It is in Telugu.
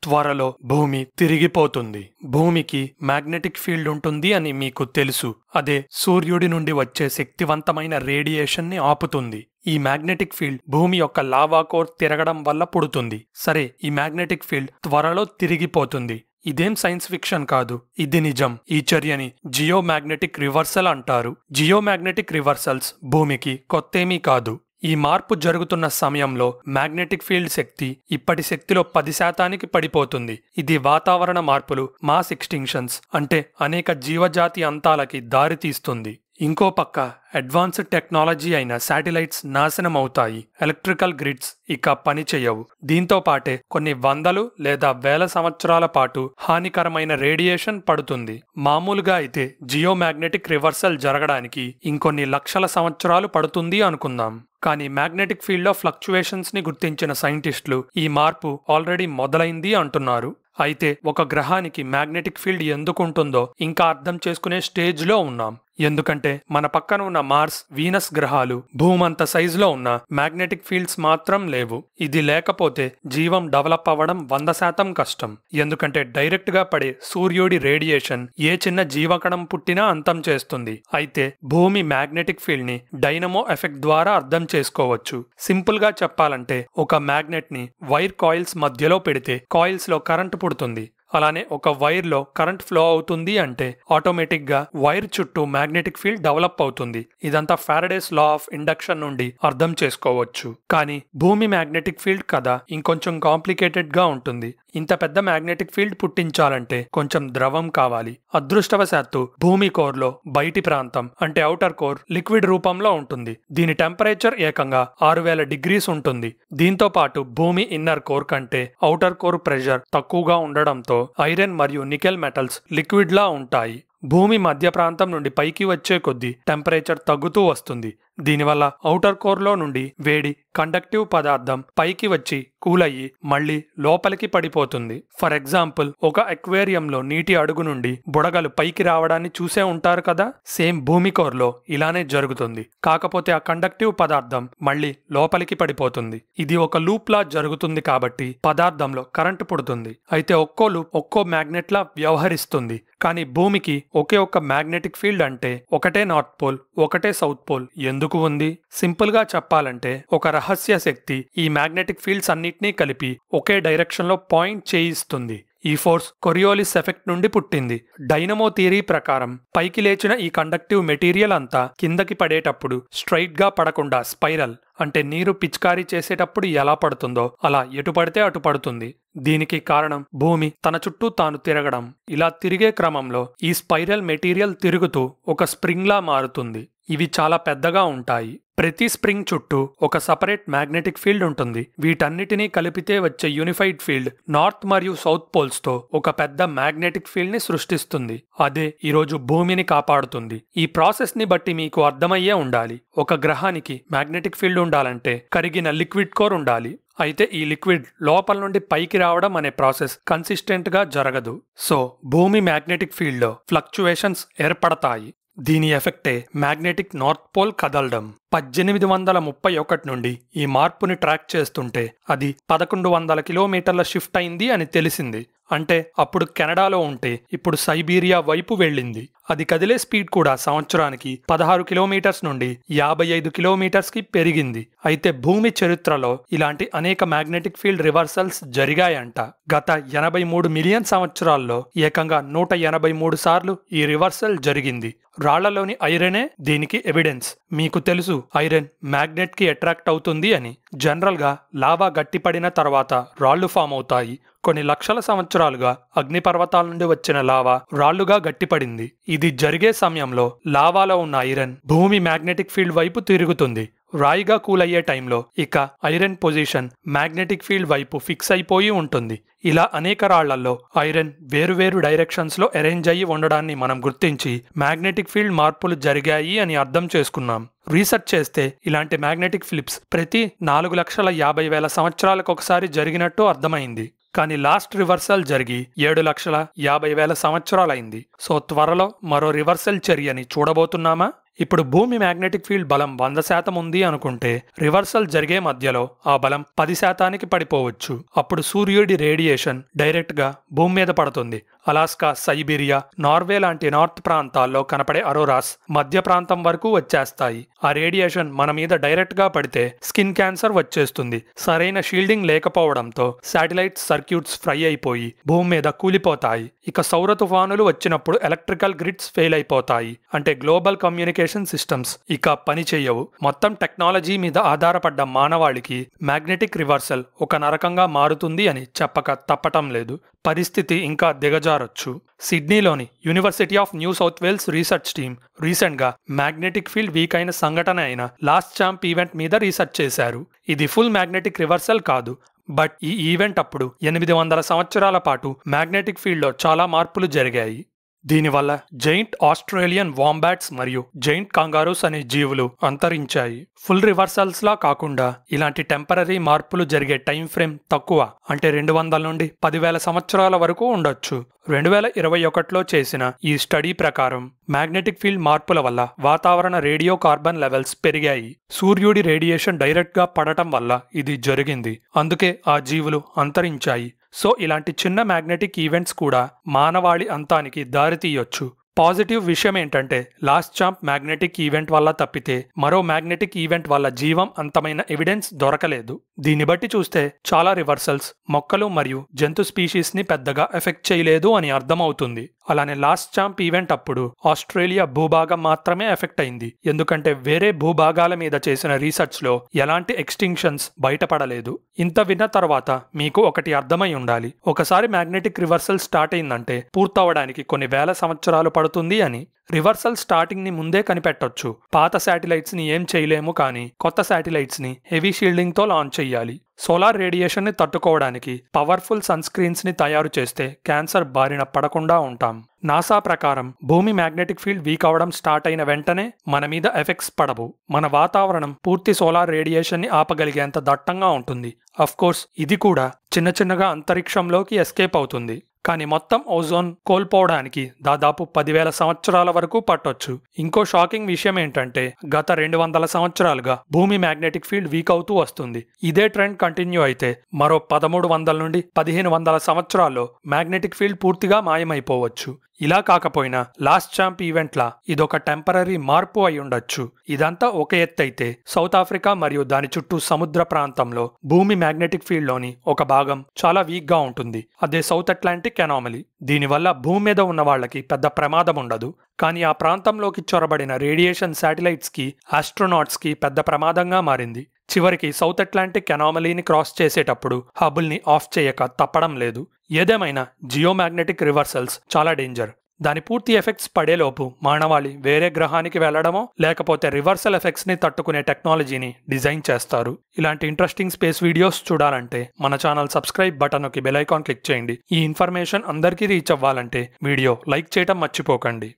త్వరలో భూమి తిరిగిపోతుంది. భూమికి మ్యాగ్నెటిక్ ఫీల్డ్ ఉంటుంది అని మీకు తెలుసు. అదే సూర్యుడి నుండి వచ్చే శక్తివంతమైన రేడియేషన్ ని ఆపుతుంది. ఈ మ్యాగ్నెటిక్ ఫీల్డ్ భూమి యొక్క లావా కోర్ తిరగడం వల్ల పుడుతుంది. సరే, ఈ మ్యాగ్నెటిక్ ఫీల్డ్ త్వరలో తిరిగిపోతుంది. ఇదేం సైన్స్ ఫిక్షన్ కాదు, ఇది నిజం. ఈ చర్యని జియోమాగ్నెటిక్ రివర్సల్ అంటారు. జియోమాగ్నెటిక్ రివర్సల్స్ భూమికి కొత్తేమీ కాదు. ఈ మార్పు జరుగుతున్న సమయంలో మ్యాగ్నెటిక్ ఫీల్డ్ శక్తి ఇప్పటి శక్తిలో 10% పడిపోతుంది. ఇది వాతావరణ మార్పులు, మాస్ ఎక్స్టింక్షన్స్ అంటే అనేక జీవజాతి అంతాలకి దారితీస్తుంది. ఇంకో పక్క అడ్వాన్స్డ్ టెక్నాలజీ అయిన శాటిలైట్స్ నాశనం అవుతాయి. ఎలక్ట్రికల్ గ్రిడ్స్ ఇక పనిచేయవు. దీంతో పాటే కొన్ని వందలు లేదా వేల సంవత్సరాల పాటు హానికరమైన రేడియేషన్ పడుతుంది. మామూలుగా అయితే జియోమాగ్నెటిక్ రివర్సల్ జరగడానికి ఇంకొన్ని లక్షల సంవత్సరాలు పడుతుంది అనుకుందాం. కానీ మ్యాగ్నెటిక్ ఫీల్డ్ ఆఫ్ ఫ్లక్చువేషన్స్ ని గుర్తించిన సైంటిస్టులు ఈ మార్పు ఆల్రెడీ మొదలైంది అంటున్నారు. అయితే ఒక గ్రహానికి మ్యాగ్నెటిక్ ఫీల్డ్ ఎందుకుంటుందో ఇంకా అర్థం చేసుకునే స్టేజ్లో ఉన్నాం. ఎందుకంటే మన పక్కన ఉన్న మార్స్, వీనస్ గ్రహాలు భూమంత సైజులో ఉన్న మ్యాగ్నెటిక్ ఫీల్డ్స్ మాత్రం లేవు. ఇది లేకపోతే జీవం డెవలప్ అవ్వడం 100% కష్టం. ఎందుకంటే డైరెక్ట్ గా పడే సూర్యుడి రేడియేషన్ ఏ చిన్న జీవకణం పుట్టినా అంతం చేస్తుంది. అయితే భూమి మ్యాగ్నెటిక్ ఫీల్డ్ ని డైనమో ఎఫెక్ట్ ద్వారా అర్థం చేసుకోవచ్చు. సింపుల్ గా చెప్పాలంటే ఒక మ్యాగ్నెట్ ని వైర్ కాయిల్స్ మధ్యలో పెడితే కాయిల్స్ లో కరెంట్ పుడుతుంది. అలానే ఒక వైర్ లో కరెంట్ ఫ్లో అవుతుంది అంటే ఆటోమేటిక్ గా వైర్ చుట్టూ మ్యాగ్నెటిక్ ఫీల్డ్ డెవలప్ అవుతుంది. ఇదంతా ఫారడేస్ లా ఆఫ్ ఇండక్షన్ నుండి అర్థం చేసుకోవచ్చు. కానీ భూమి మ్యాగ్నెటిక్ ఫీల్డ్ కథ ఇంకొంచెం కాంప్లికేటెడ్ గా ఉంటుంది. ఇంత పెద్ద మ్యాగ్నెటిక్ ఫీల్డ్ పుట్టించాలంటే కొంచెం ద్రవం కావాలి. అదృష్టవశాత్తు భూమి కోర్ లో బయటి ప్రాంతం అంటే ఔటర్ కోర్ లిక్విడ్ రూపంలో ఉంటుంది. దీని టెంపరేచర్ ఏకంగా 6000 degrees ఉంటుంది. దీంతో పాటు భూమి ఇన్నర్ కోర్ కంటే ఔటర్ కోర్ ప్రెషర్ తక్కువగా ఉండడంతో ఐరన్ మరియు నికెల్ మెటల్స్ లిక్విడ్ లా ఉంటాయి. భూమి మధ్య ప్రాంతం నుండి పైకి వచ్చే కొద్దీ టెంపరేచర్ తగ్గుతూ వస్తుంది. దీనివల్ల ఔటర్ కోర్ లో నుండి వేడి కండక్టివ్ పదార్థం పైకి వచ్చి కూల్ అయ్యి మళ్లీ లోపలికి పడిపోతుంది. ఫర్ ఎగ్జాంపుల్, ఒక అక్వేరియంలో నీటి అడుగు నుండి బుడగలు పైకి రావడాన్ని చూసే ఉంటారు కదా. సేమ్ భూమి కోర్ లో ఇలానే జరుగుతుంది. కాకపోతే ఆ కండక్టివ్ పదార్థం మళ్లీ లోపలికి పడిపోతుంది. ఇది ఒక లూప్ లా జరుగుతుంది కాబట్టి పదార్థంలో కరెంటు పుడుతుంది. అయితే ఒక్కో లూప్ ఒక్కో మ్యాగ్నెట్ లా వ్యవహరిస్తుంది. కానీ భూమికి ఒకే ఒక్క మ్యాగ్నెటిక్ ఫీల్డ్ అంటే ఒకటే నార్త్ పోల్, ఒకటే సౌత్ పోల్ ఎందుకు ఉంది? సింపుల్ గా చెప్పాలంటే ఒక రహస్య శక్తి ఈ మ్యాగ్నెటిక్ ఫీల్డ్స్ అన్నిటినీ కలిపి ఒకే డైరెక్షన్ లో పాయింట్ చేయిస్తుంది. ఈ ఫోర్స్ కొరియోలిస్ ఎఫెక్ట్ నుండి పుట్టింది. డైనమో థియరీ ప్రకారం పైకి లేచిన ఈ కండక్టివ్ మెటీరియల్ అంతా కిందకి పడేటప్పుడు స్ట్రైట్ గా పడకుండా స్పైరల్ అంటే నీరు పిచికారీ చేసేటప్పుడు ఎలా పడుతుందో అలా ఎటు పడితే అటు పడుతుంది. దీనికి కారణం భూమి తన చుట్టూ తాను తిరగడం. ఇలా తిరిగే క్రమంలో ఈ స్పైరల్ మెటీరియల్ తిరుగుతూ ఒక స్ప్రింగ్ లా మారుతుంది. ఇవి చాలా పెద్దగా ఉంటాయి. ప్రతి స్ప్రింగ్ చుట్టూ ఒక సపరేట్ మ్యాగ్నెటిక్ ఫీల్డ్ ఉంటుంది. వీటన్నిటినీ కలిపితే వచ్చే యూనిఫైడ్ ఫీల్డ్ నార్త్ మరియు సౌత్ పోల్స్ తో ఒక పెద్ద మ్యాగ్నెటిక్ ఫీల్డ్ ని సృష్టిస్తుంది. అదే ఈరోజు భూమిని కాపాడుతుంది. ఈ ప్రాసెస్ ని బట్టి మీకు అర్థమయ్యే ఉండాలి. ఒక గ్రహానికి మ్యాగ్నెటిక్ ఫీల్డ్ ఉండాలంటే కరిగిన లిక్విడ్ కోర్ ఉండాలి. అయితే ఈ లిక్విడ్ లోపల నుండి పైకి రావడం అనే ప్రాసెస్ కన్సిస్టెంట్ గా జరగదు. సో భూమి మ్యాగ్నెటిక్ ఫీల్డ్ లో ఫ్లక్చువేషన్స్ ఏర్పడతాయి. దీని ఎఫెక్టే మ్యాగ్నెటిక్ నార్త్ పోల్ కదలడం. 1831 నుండి ఈ మార్పుని ట్రాక్ చేస్తుంటే అది 1100 కిలోమీటర్ల షిఫ్ట్ అయింది అని తెలిసింది. అంటే అప్పుడు కెనడాలో ఉంటే ఇప్పుడు సైబీరియా వైపు వెళ్ళింది. అది కదిలే స్పీడ్ కూడా సంవత్సరానికి 16 కిలోమీటర్స్ నుండి 55 కిలోమీటర్స్ కి పెరిగింది. అయితే భూమి చరిత్రలో ఇలాంటి అనేక మ్యాగ్నెటిక్ ఫీల్డ్ రివర్సల్స్ జరిగాయంట. గత 83 మిలియన్ సంవత్సరాల్లో ఏకంగా 183 సార్లు ఈ రివర్సల్ జరిగింది. రాళ్లలోని ఐరనే దీనికి ఎవిడెన్స్. మీకు తెలుసు ఐరన్ మ్యాగ్నెట్ కి అట్రాక్ట్ అవుతుంది అని. జనరల్ గా లావా గట్టిపడిన తర్వాత రాళ్లు ఫామ్ అవుతాయి. కొన్ని లక్షల సంవత్సరాలుగా అగ్నిపర్వతాల నుండి వచ్చిన లావా రాళ్లుగా గట్టిపడింది. ఇది జరిగే సమయంలో లావాలో ఉన్న ఐరన్ భూమి మ్యాగ్నెటిక్ ఫీల్డ్ వైపు తిరుగుతుంది. రాయిగా కూల్ అయ్యే టైంలో ఇక ఐరన్ పొజిషన్ మ్యాగ్నెటిక్ ఫీల్డ్ వైపు ఫిక్స్ అయిపోయి ఉంటుంది. ఇలా అనేక రాళ్లలో ఐరన్ వేరువేరు డైరెక్షన్స్ లో అరేంజ్ అయ్యి ఉండడాన్ని మనం గుర్తించి మ్యాగ్నెటిక్ ఫీల్డ్ మార్పులు జరిగాయి అని అర్థం చేసుకున్నాం. రీసెర్చ్ చేస్తే ఇలాంటి మ్యాగ్నెటిక్ ఫ్లిప్స్ ప్రతి 4,50,000 సంవత్సరాలకు ఒకసారి జరిగినట్టు అర్థమైంది. కానీ లాస్ట్ రివర్సల్ జరిగి 7,50,000 సంవత్సరాలైంది. సో త్వరలో మరో రివర్సల్ చర్యని చూడబోతున్నామా? ఇప్పుడు భూమి మ్యాగ్నెటిక్ ఫీల్డ్ బలం 100% ఉంది అనుకుంటే రివర్సల్ జరిగే మధ్యలో ఆ బలం 10%కి పడిపోవచ్చు. అప్పుడు సూర్యుడి రేడియేషన్ డైరెక్ట్ గా భూమి మీద పడుతుంది. అలాస్కా, సైబీరియా, నార్వే లాంటి నార్త్ ప్రాంతాల్లో కనపడే అరోరాస్ మధ్య ప్రాంతం వరకు వచ్చేస్తాయి. ఆ రేడియేషన్ మన మీద డైరెక్ట్ గా పడితే స్కిన్ క్యాన్సర్ వచ్చేస్తుంది. సరైన షీల్డింగ్ లేకపోవడంతో శాటిలైట్ సర్క్యూట్స్ ఫ్రై అయిపోయి భూమి మీద కూలిపోతాయి. ఇక సౌర తుఫానులు వచ్చినప్పుడు ఎలక్ట్రికల్ గ్రిడ్స్ ఫెయిల్ అయిపోతాయి. అంటే గ్లోబల్ కమ్యూనికేషన్ సిస్టమ్స్ ఇక పని చేయవు. మొత్తం టెక్నాలజీ మీద ఆధారపడ్డ మానవాళికి మ్యాగ్నెటిక్ రివర్సల్ ఒక నరకంగా మారుతుంది అని చెప్పక తప్పటం లేదు. పరిస్థితి ఇంకా దిగజారొచ్చు. సిడ్నీలోని university of new south wales research team recent గా మ్యాగ్నెటిక్ ఫీల్డ్ వీక్ అయిన సంఘటన అయిన లాస్ట్ ఛాంప్ ఈవెంట్ మీద రీసెర్చ్ చేశారు. ఇది ఫుల్ మ్యాగ్నెటిక్ రివర్సల్ కాదు, బట్ ఈ ఈవెంట్ అప్పుడు 800 సంవత్సరాల పాటు మ్యాగ్నెటిక్ ఫీల్డ్లో చాలా మార్పులు జరిగాయి. దీనివల్ల జైంట్ ఆస్ట్రేలియన్ వాంబాట్స్ మరియు జైంట్ కాంగారూస్ అనే జీవులు అంతరించాయి. ఫుల్ రివర్సల్స్ లా కాకుండా ఇలాంటి టెంపరరీ మార్పులు జరిగే టైం ఫ్రేమ్ తక్కువ, అంటే 200 నుండి 10,000 సంవత్సరాల వరకు ఉండొచ్చు. 2021లో చేసిన ఈ స్టడీ ప్రకారం మ్యాగ్నెటిక్ ఫీల్డ్ మార్పుల వల్ల వాతావరణ రేడియో కార్బన్ లెవెల్స్ పెరిగాయి. సూర్యుడి రేడియేషన్ డైరెక్ట్ గా పడటం వల్ల ఇది జరిగింది. అందుకే ఆ జీవులు అంతరించాయి. సో ఇలాంటి చిన్న మ్యాగ్నెటిక్ ఈవెంట్స్ కూడా మానవాళి అంతానికి దారితీయొచ్చు. పాజిటివ్ విషయం ఏంటంటే లాస్ట్ ఛాంప్ మ్యాగ్నెటిక్ ఈవెంట్ వల్ల తప్పితే మరో మ్యాగ్నెటిక్ ఈవెంట్ వల్ల జీవం అంతమైన ఎవిడెన్స్ దొరకలేదు. దీన్ని బట్టి చూస్తే చాలా రివర్సల్స్ మొక్కలు మరియు జంతు స్పీషీస్ ని పెద్దగా ఎఫెక్ట్ చేయలేదు అని అర్థమవుతుంది. అలానే లాస్ట్ ఛాంప్ ఈవెంట్ అప్పుడు ఆస్ట్రేలియా భూభాగం మాత్రమే ఎఫెక్ట్ అయింది. ఎందుకంటే వేరే భూభాగాల మీద చేసిన రీసెర్చ్ లో ఎలాంటి ఎక్స్టింక్షన్స్ బయటపడలేదు. ఇంత విన్న తర్వాత మీకు ఒకటి అర్థమై ఉండాలి. ఒకసారి మ్యాగ్నెటిక్ రివర్సల్ స్టార్ట్ అయిందంటే పూర్తవడానికి కొన్ని వేల సంవత్సరాలు పడుతుంది అని. రివర్సల్ స్టార్టింగ్ ని ముందే కనిపెట్టొచ్చు. పాత శాటిలైట్స్ ని ఏం చేయలేము, కానీ కొత్త శాటిలైట్స్ ని హెవీ షీల్డింగ్ తో లాంచ్ చేయాలి. సోలార్ రేడియేషన్ ని తట్టుకోవడానికి పవర్ఫుల్ సన్ స్క్రీన్స్ ని తయారు చేస్తే క్యాన్సర్ బారిన పడకుండా ఉంటాం. నాసా ప్రకారం భూమి మ్యాగ్నెటిక్ ఫీల్డ్ వీక్ అవడం స్టార్ట్ అయిన వెంటనే మన మీద ఎఫెక్ట్స్ పడవు. మన వాతావరణం పూర్తి సోలార్ రేడియేషన్ ని ఆపగలిగేంత దట్టంగా ఉంటుంది. అఫ్కోర్స్ ఇది కూడా చిన్నగా అంతరిక్షంలోకి ఎస్కేప్ అవుతుంది. కానీ మొత్తం ఓజోన్ కోల్పోవడానికి దాదాపు 10,000 సంవత్సరాల వరకు పట్టొచ్చు. ఇంకో షాకింగ్ విషయం ఏంటంటే గత 200 సంవత్సరాలుగా భూమి మ్యాగ్నెటిక్ ఫీల్డ్ వీక్ అవుతూ వస్తుంది. ఇదే ట్రెండ్ కంటిన్యూ అయితే మరో 1300 నుండి 1500 సంవత్సరాల్లో మ్యాగ్నెటిక్ ఫీల్డ్ పూర్తిగా మాయమైపోవచ్చు. ఇలా కాకపోయినా లాస్ట్ ఛాంప్ ఈవెంట్లా ఇదొక టెంపరరీ మార్పు అయి ఉండొచ్చు. ఇదంతా ఒక ఎత్తైతే సౌత్ ఆఫ్రికా మరియు దాని చుట్టూ సముద్ర ప్రాంతంలో భూమి మ్యాగ్నెటిక్ ఫీల్డ్ లోని ఒక భాగం చాలా వీక్ గా ఉంటుంది. అదే సౌత్ అట్లాంటిక్ అనామలీ. దీనివల్ల భూమి మీద ఉన్న వాళ్ళకి పెద్ద ప్రమాదం ఉండదు, కానీ ఆ ప్రాంతంలోకి చొరబడిన రేడియేషన్ శాటిలైట్స్ కి, ఆస్ట్రోనాట్స్ కి పెద్ద ప్రమాదంగా మారింది. చివరికి సౌత్ అట్లాంటిక్ అనామలీని క్రాస్ చేసేటప్పుడు హబుల్ ని ఆఫ్ చేయక తప్పడం లేదు. ఏదేమైనా జియోమాగ్నెటిక్ రివర్సల్స్ చాలా డేంజర్. దాని పూర్తి ఎఫెక్ట్స్ పడేలోపు మానవాళి వేరే గ్రహానికి వెళ్లడమో లేకపోతే రివర్సల్ ఎఫెక్ట్స్ ని తట్టుకునే టెక్నాలజీని డిజైన్ చేస్తారు. ఇలాంటి ఇంట్రెస్టింగ్ స్పేస్ వీడియోస్ చూడాలంటే మన ఛానల్ సబ్స్క్రైబ్ బటన్ నొక్కి బెల్ ఐకాన్ క్లిక్ చేయండి. ఈ ఇన్ఫర్మేషన్ అందరికీ రీచ్ అవ్వాలంటే వీడియో లైక్ చేయడం మర్చిపోకండి.